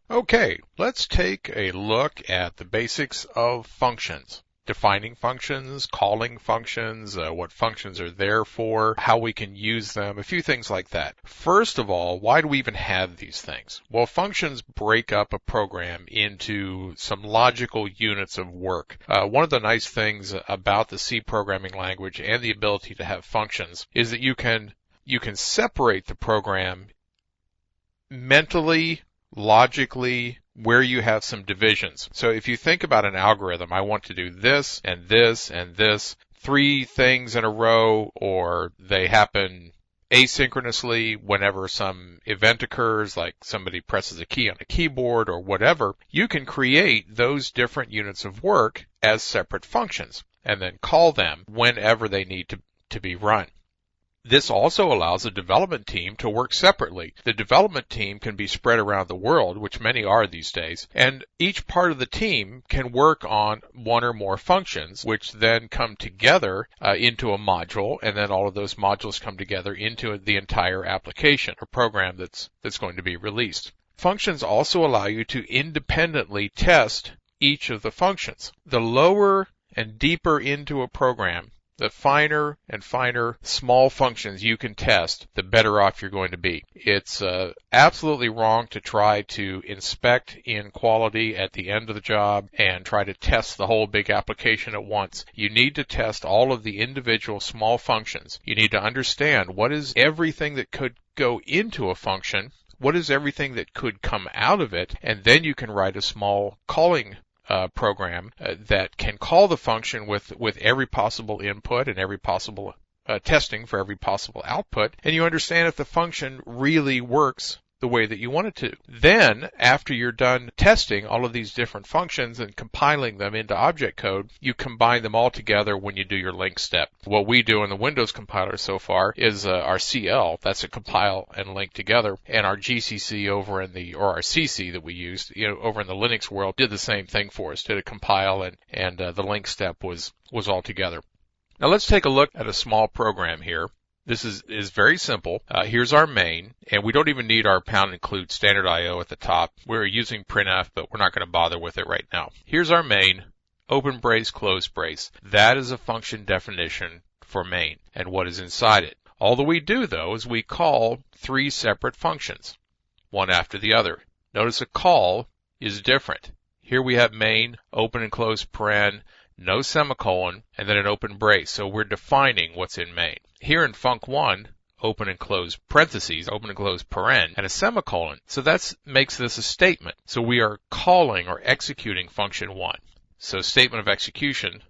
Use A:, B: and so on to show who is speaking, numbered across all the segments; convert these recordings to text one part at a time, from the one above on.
A: Okay, let's take a look at the basics of functions. Defining functions, calling functions, what functions are there for, how we can use them, a few things like that. First of all, why do we even have these things? Well, functions break up a program into some logical units of work. One of the nice things about the C programming language and the ability to have functions is that you can separate the program mentally, logically, where you have some divisions. So if you think about an algorithm, I want to do this and this and this, 3 things in a row, or they happen asynchronously whenever some event occurs, like somebody presses a key on a keyboard or whatever, you can create those different units of work as separate functions and then call them whenever they need to be run. This also allows the development team to work separately. The development team can be spread around the world, which many are these days, and each part of the team can work on one or more functions, which then come together into a module, and then all of those modules come together into the entire application or program that's going to be released. Functions also allow you to independently test each of the functions. The lower and deeper into a program, the finer and finer small functions you can test, the better off you're going to be. It's absolutely wrong to try to inspect in quality at the end of the job and try to test the whole big application at once. You need to test all of the individual small functions. You need to understand what is everything that could go into a function, what is everything that could come out of it, and then you can write a small calling program that can call the function with every possible input and every possible testing for every possible output, and you understand if the function really works the way that you want it to. Then, after you're done testing all of these different functions and compiling them into object code, you combine them all together when you do your link step. What we do in the Windows compiler so far is our CL, that's a compile and link together, and our GCC over in or our CC that we used, over in the Linux world did the same thing for us, did a compile and the link step was all together. Now let's take a look at a small program here. This is very simple. Here's our main, and we don't even need our pound include standard IO at the top. We're using printf, but we're not going to bother with it right now. Here's our main, open brace, close brace. That is a function definition for main and what is inside it. All that we do, though, is we call 3 separate functions, one after the other. Notice a call is different. Here we have main, open and close paren, no semicolon, and then an open brace. So we're defining what's in main. Here in Thnk, open and close parentheses, open and close paren, and a semicolon. So that makes this a statement. So we are calling or executing function 1. So statement of execution,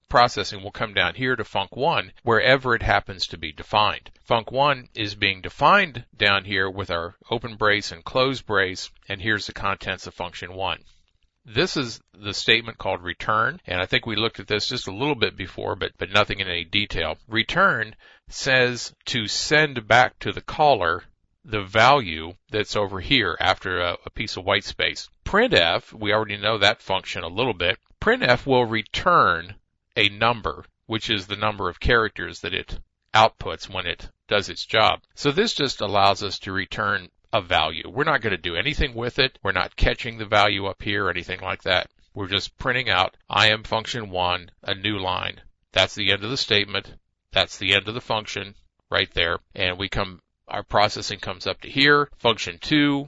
A: processing will come down here to Thnk, wherever it happens to be defined. Thnk is being defined down here with our open brace and close brace, and here's the contents of function 1. This is the statement called return, and I think we looked at this just a little bit before, but nothing in any detail. Return says to send back to the caller the value that's over here after a piece of white space. Printf, we already know that function a little bit. Printf will return a number, which is the number of characters that it outputs when it does its job. So this just allows us to return a value. We're not going to do anything with it. We're not catching the value up here or anything like that. We're just printing out I am function 1, a new line. That's the end of the statement. That's the end of the function right there. And our processing comes up to here. Function 2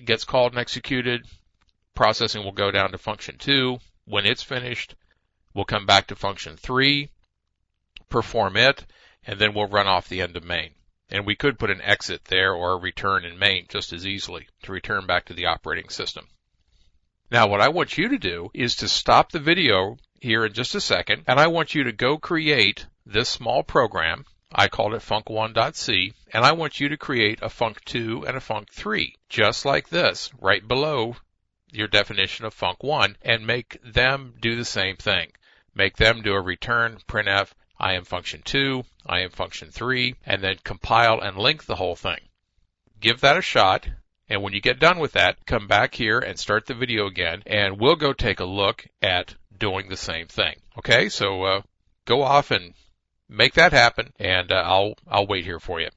A: gets called and executed. Processing will go down to function 2. When it's finished, we'll come back to function 3, perform it, and then we'll run off the end of main. And we could put an exit there or a return in main just as easily to return back to the operating system. Now what I want you to do is to stop the video here in just a second, and I want you to go create this small program. I called it Thnk1.c, and I want you to create a Thnk2 and a Thnk3, just like this, right below your definition of Thnk1, and make them do the same thing. Make them do a return, printf, I am function 2, I am function 3, and then compile and link the whole thing. Give that a shot, and when you get done with that, come back here and start the video again, and we'll go take a look at doing the same thing. Okay, so go off and make that happen, and I'll wait here for you.